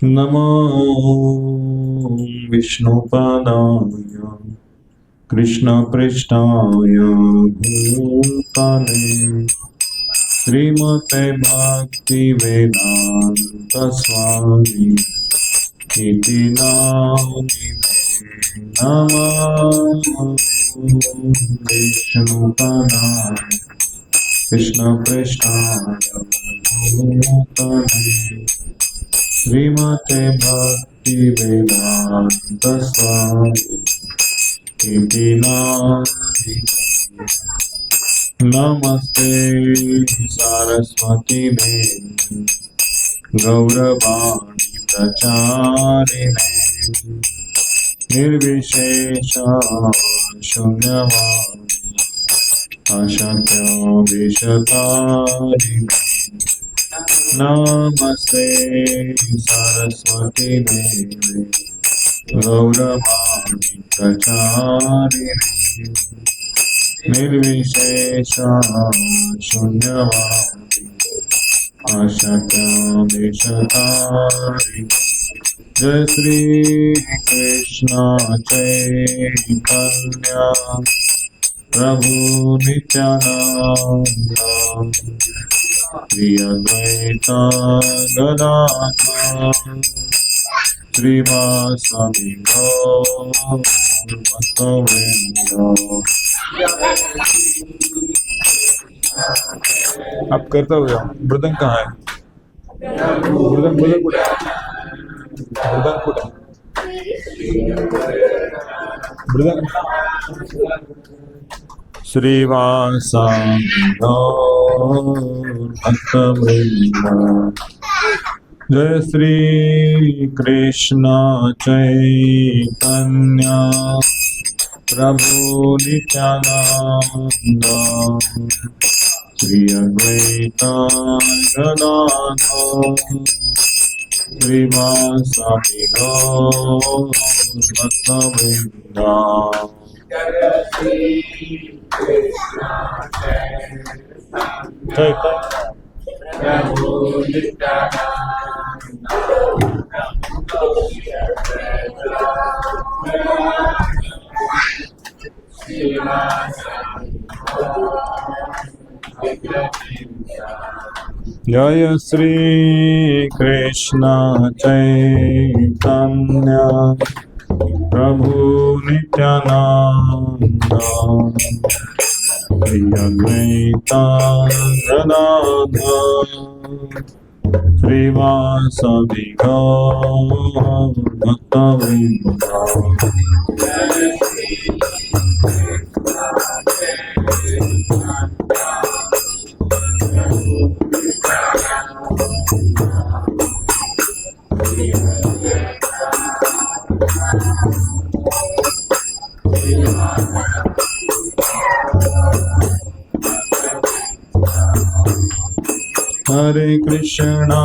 नमो विष्णुपादाय कृष्णपृष्ठाय भूतले श्रीमते भक्तिवेदान्त स्वामी इति नामिने नमः विष्णुपादाय कृष्णपृष्ठाय भूतले श्रीमते भक्तिवेदान्त स्वामी इति नामिने नमस्ते सरस्वती देवी गौरवाणी प्रचारिणे निर्विशेष शून्यवादी असत्य नमस्ते सरस्वती देवी गौरवाणी प्रचारिणे निर्विशेष शून्यवादी असत्य जय श्री कृष्ण चैतन्य प्रभु नित्यानंद श्री अद्वैत गदाधर श्रीवासदि गौरभक्तवृंद। आप करता हो जाओ। मृदंग कहाँ है? मृदंग कुठे आहे? मृदंग कुठे? मृदंग श्रीवासदि गौरभक्तवृंद। जय श्री कृष्ण चैतन्य प्रभु नित्यानंद श्री अद्वैत गदाधर श्रीवासदि गौरभक्तवृंद। जय श्री कृष्ण चैतन्य प्रभु नित्यानंद श्री अद्वैत गदाधर श्रीवासदि गौरभक्तवृंद। हरे कृष्णा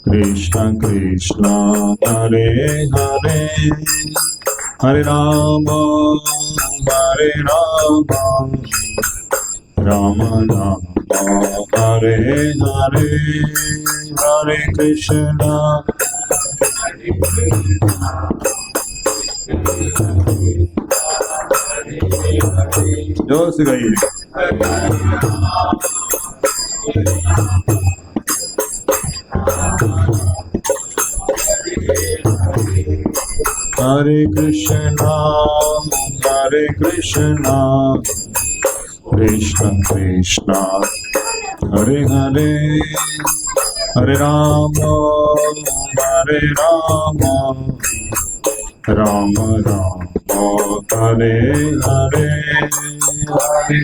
कृष्ण कृष्ण हरे हरे हरे राम राम राम हरे हरे हरे कृष्णा जोर से गाइए। हरे Krishna Krishna Krishna Hare Hare Hare Ram Ram Ram Hare Hare Hare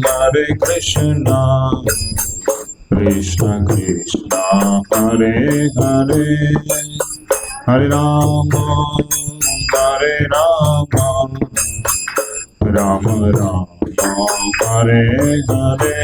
Hare Krishna Krishna Krishna Hare Hare Hare Ram Ram Ram Hare Hare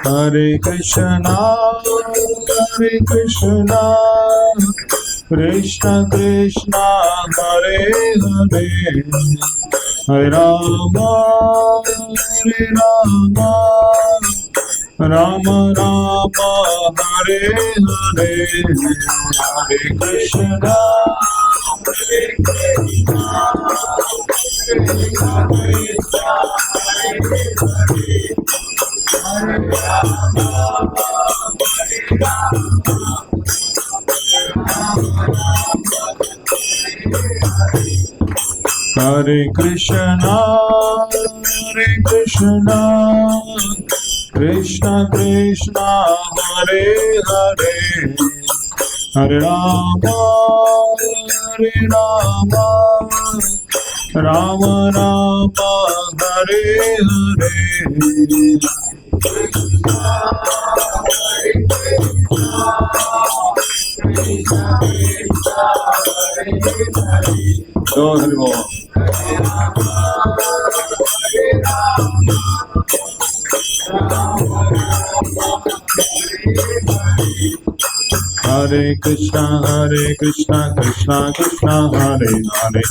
Hare Krishna, Hare Krishna, Krishna Krishna, Hare Hare, Hare Rama, Hare Rama, Rama Rama, Hare Hare, Hare Krishna, Hare Krishna, Krishna Krishna, Hare Hare Krishna, Hare Krishna, Krishna Krishna, Hare Hare, Hare Rama, Hare Rama, Rama Rama, Hare Hare. So Hare Bol. Hare Krishna, Krishna Krishna, Hare Hare,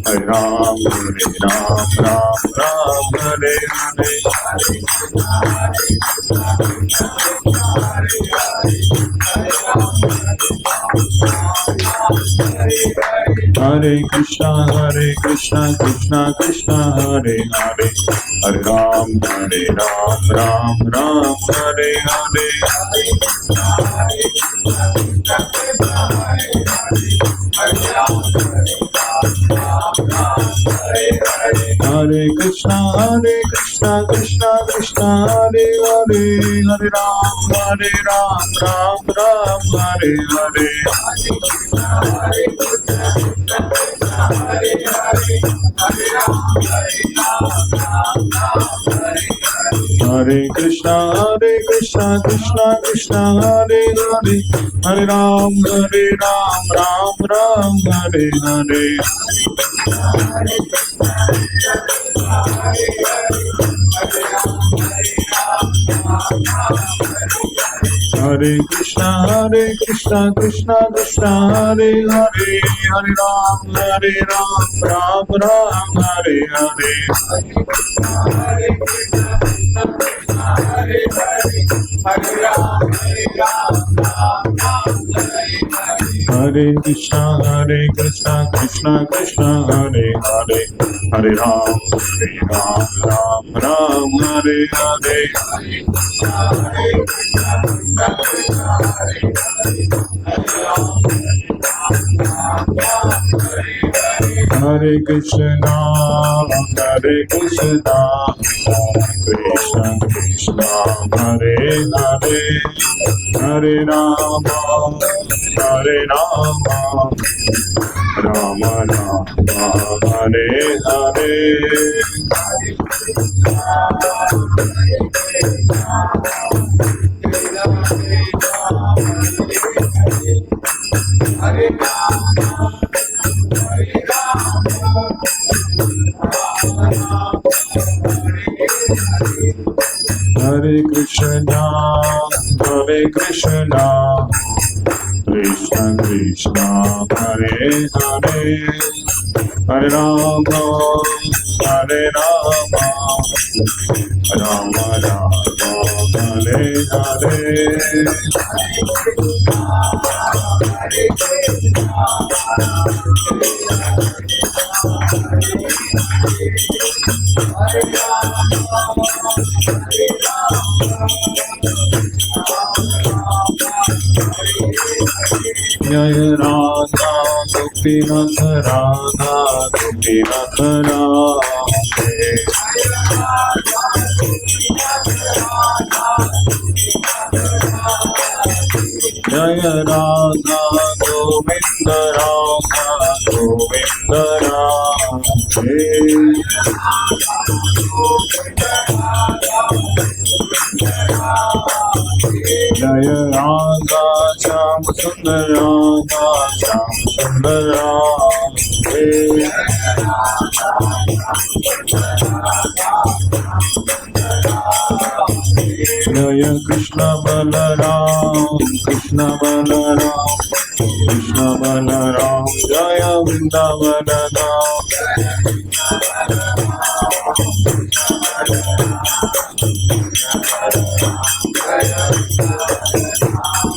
Hare Ram, Ram Ram, Hare Hare. Hare Krishna, Krishna Krishna, Hare Hare, Hare Ram, Ram Hare Hare. Hare Krishna, Krishna Krishna, Hare Hare, Hare Ram, Ram Hare Hare. Hare Krishna, Krishna Krishna, Hare Hare, Hare Ram, Ram Hare Hare. Hare Krishna, Krishna Krishna, Hare Hare, Hare Ram, Ram Hare Hare. Hare Krishna, Krishna Krishna, Hare Hare, Hare Ram, Ram Hare Hare. Hare Krishna, Krishna Krishna, Hare Hare, Hare Rama, Rama Rama, Hare Hare. Hare Krishna, Krishna Krishna, Hare Hare, Hare Rama, Rama Rama, Hare Hare. Jaya Radha Gopinath Radha Gopinath Radhe. Jaya Radha Govind Ram Govind Ram जय राधा श्याम सुंदर राधा श्याम सुंदर राधे जय कृष्ण बलराम कृष्ण बलराम कृष्ण बलराम जय वृंदावन धाम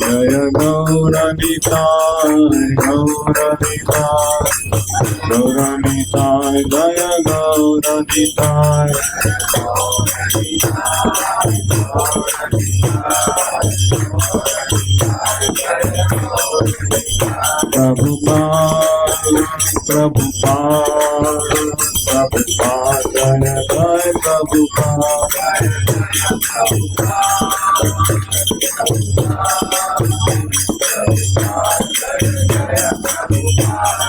जय गौरनिताय गौरनिताय गौरनिताय जय गौरनिताय प्रभुपाद प्रभुपाद प्रभुपाद जय जय प्रभुपाद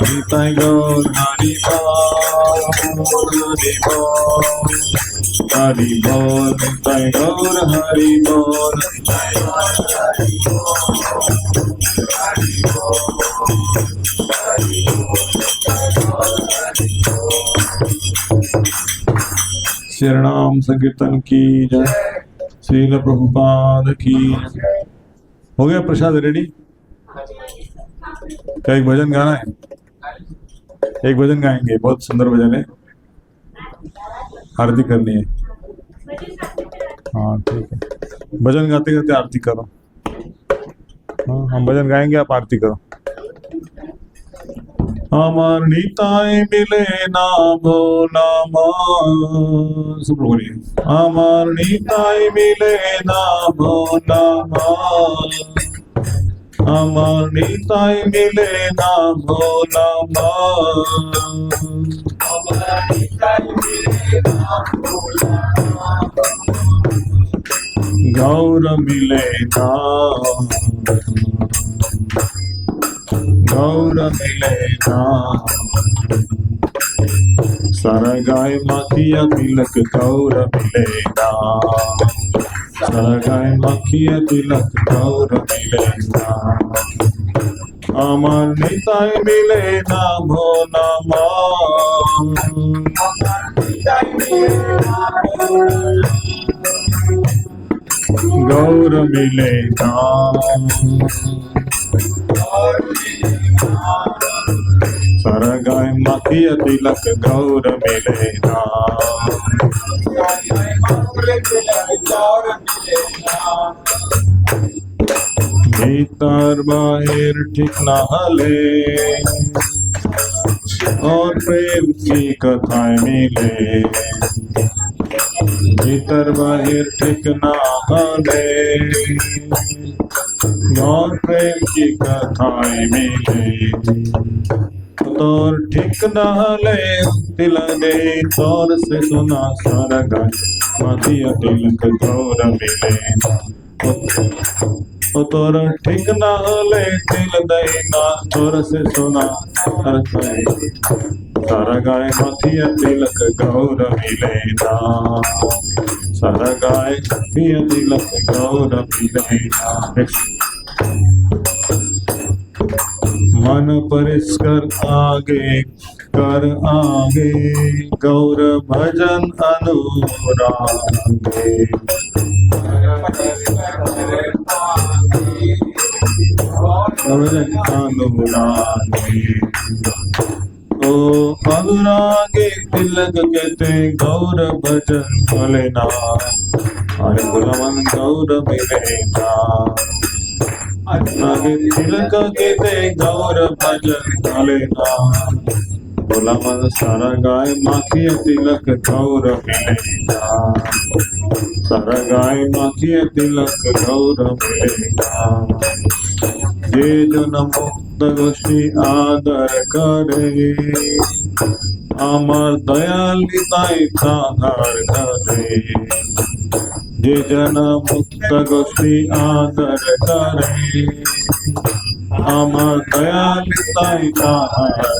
निताय गौर हरि बोल हरि बोल निताय गौर हरि बोल श्रीराम संकीर्तन की जय श्रील प्रभुपाद की जय। हो गया प्रसाद रेडी? क्या एक भजन गाना है? एक भजन गाएंगे, बहुत सुंदर भजन है, आरती करनी है। हाँ ठीक है, भजन गाते गाते आरती करो। हाँ हम भजन गाएंगे, आप आरती करो। আমার নিতাই মিলে না ভোলা মা, सब लोग बोलिए। আমার নিতাই মিলে না ভোলা মা, আমার নিতাই মিলে না ভোলা মা, আমার নিতাই মিলে না ভোলা মা, গৌর মিলে না गौर मिले ना, सारा गाय माखिया तिलक गौर मिले ना, सारा गाय माखिया तिलक गौर मिले ना, আমার নিতাই মিলে না ভোলা মা, गौर मिले ना, सारा गाय माखिया तिलक गौर मिले ना, भीतर बाहर ठीक ना हले और प्रेम की कथाएं मिले, भीतर बाहर ठीक ना हले और प्रेम की कथाएं मिले, तोर ठीक न हले तिल दे तोर से सुना, सारा गाय माखिया तिलक गौर मिले, ओ तोर ठीक न हले तिल देना तोर से सुना, सारा गाय माखिया तिलक गौर मिले ना, सारा गाय माखिया तिलक गौर मिले ना। मन परिष्कर आगे कर आगे गौर भजन अनुरागे, भजन अनुरागे ओ अनुरागे तिलक कहते गौर भजन भलेना, अरे बोला मन गौर मिलेना, आगे तिलक कहते गौर भजन भलेना, बोला मन सारा गाय माखिया तिलक गौर मिलेगा, सारा गाय माखिया तिलक गौर मिलेगा, जे जन मुक्त गोष्ठी आदर करे, আমার দয়াল নিতাই প্রাধার ধরে, যে জন মুক্ত গোষ্ঠী আদর করে, আমার দয়ালিতাই তাহারে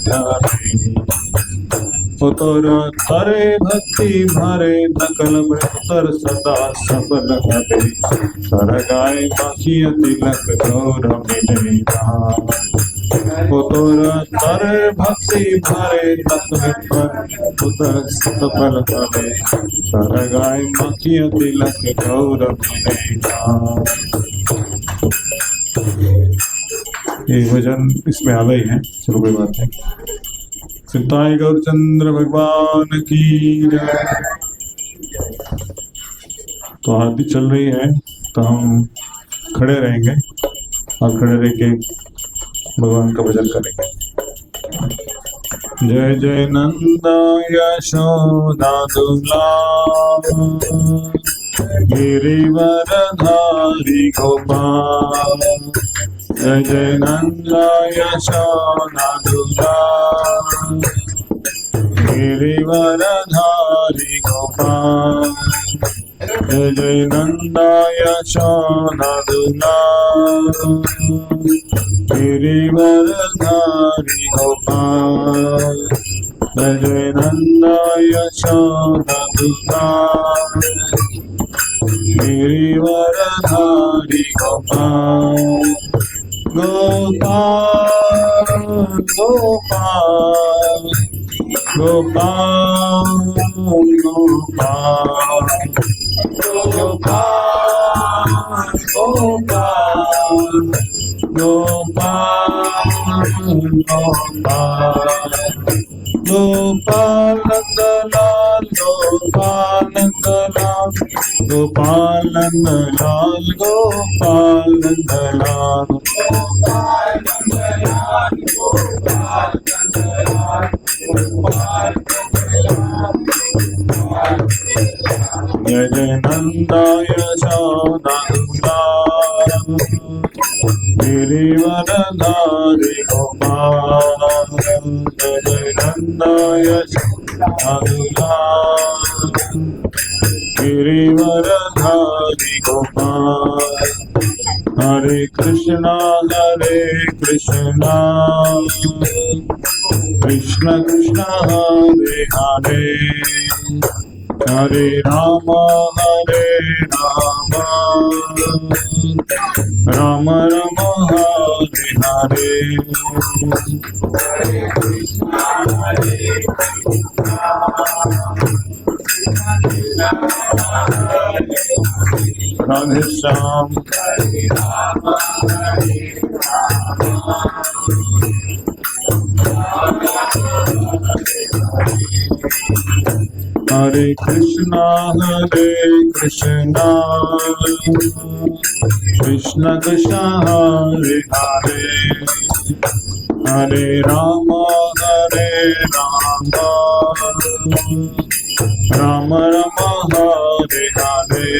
तोरा करे भक्ति भरे नकल मृतर सदा सफल हरे सर गाय बाकिया तिलक गौर मिले तोरा करे भक्ति भरे नकल मृतर सफल हरे सर गाय बाकिया तिलक गौर मिले। ये भजन इसमें आधा ही है, चलो कोई बात नहीं। सिद्धाई गौरचंद्र भगवान की जय। तो आरती चल रही है तो हम खड़े रहेंगे और खड़े रह के भगवान का भजन करेंगे। जय जय नंदा यशोदा दुलार गिरिवरधारी गोपाल जय जय नंदा यशोदा दुलार गिरिवरधारी गोपाल जय जय नंदा यशोदा दुलार गिरिवरधारी गोपाल जय जय नंदा यशोदा दुलार गिरिवरधारी गोपाल गोपाल गोपाल गोपाल गोपाल गोपाल गोपाल गोपाल नंदलाल गोपाल नंदलाल गोपाल नंदलाल गोपाल नंदलाल जय जय नंदा यशोदा दुलार गिरिवरधारी गोपाल जय जय नंदा यशोदा दुलार गिरिवरधारी गोपाल हरे कृष्णा कृष्ण कृष्ण हरे हरे हरे राम राम राम हरे हरे राधे श्याम हरे Krishna Krishna Krishna Hare Hare Hare Ram Ram Ram Hare Hare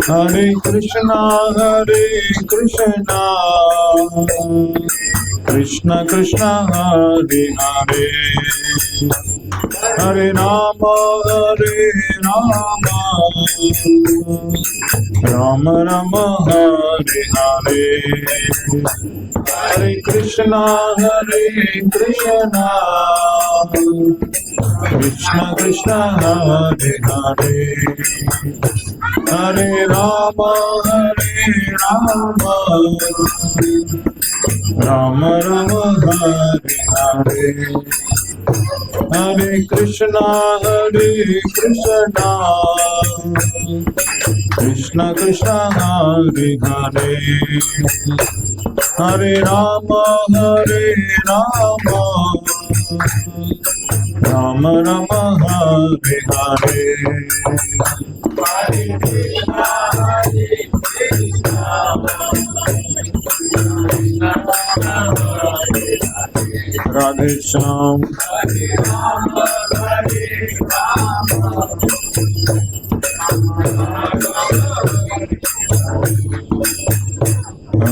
Hare Krishna Krishna Krishna Hare Hare Hare Ram Ram Ram Hare Hare Hare Krishna Krishna Krishna Hare Hare Hare Ram Ram Ram Hare Hare Hare Krishna Krishna Krishna Hare Hare Hare Ram Ram Ram Hare Hare Radhe Shyam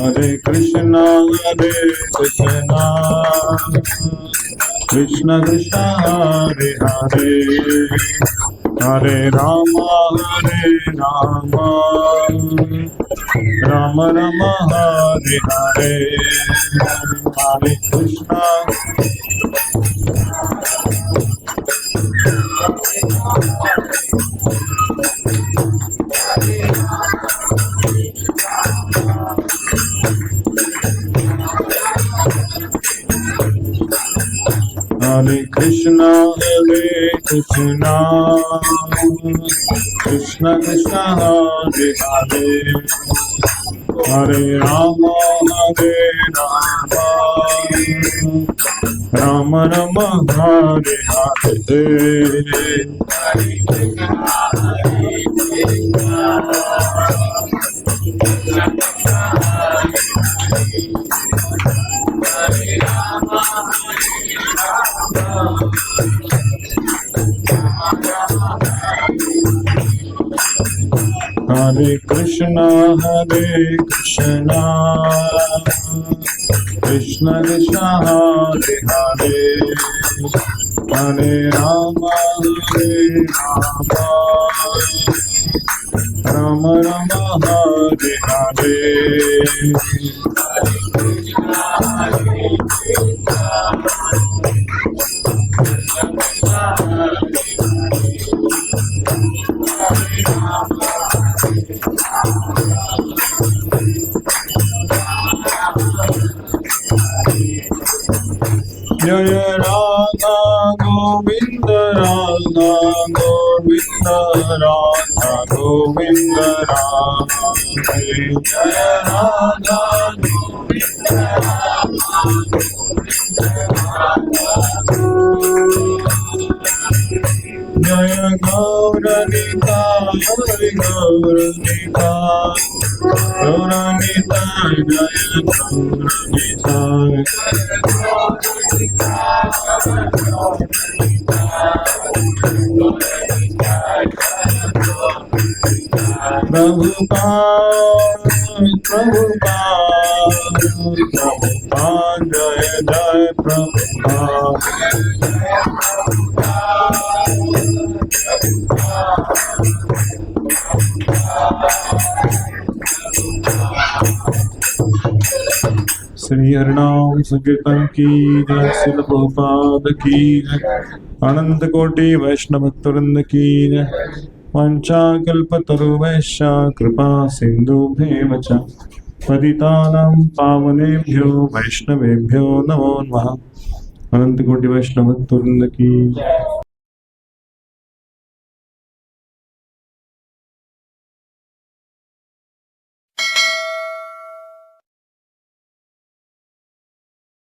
Hare Krishna Krishna Krishna Hare Hare Hare Rama Rama Rama Hare Hare Hare Krishna Hare Krishna Krishna Krishna Hare Hare Hare Rama Rama Rama Hare Hare Hare Krishna Krishna Krishna Hare Hare Hare Rama Rama Rama Hare Hare Jaya Radha Govinda Radha Govinda Radha Govinda Radha Jaya Radha Govinda Jaya Gauranita Jaya Gauranita Gauranita Jaya Gauranita Prabhupada Jaya Jaya Prabhupada Shri Harinam Sankirtan ki jai, Srila Prabhupada ki jai, Ananta Koti Vaishnava Bhakta ki jai, Vancha Kalpataruvaisya Kripa Sindhu Bhevacha Patitanam Pavanebhyo Vaishnavebhyo Namo Namaha. Ananta Koti Vaishnava Bhakta ki jai.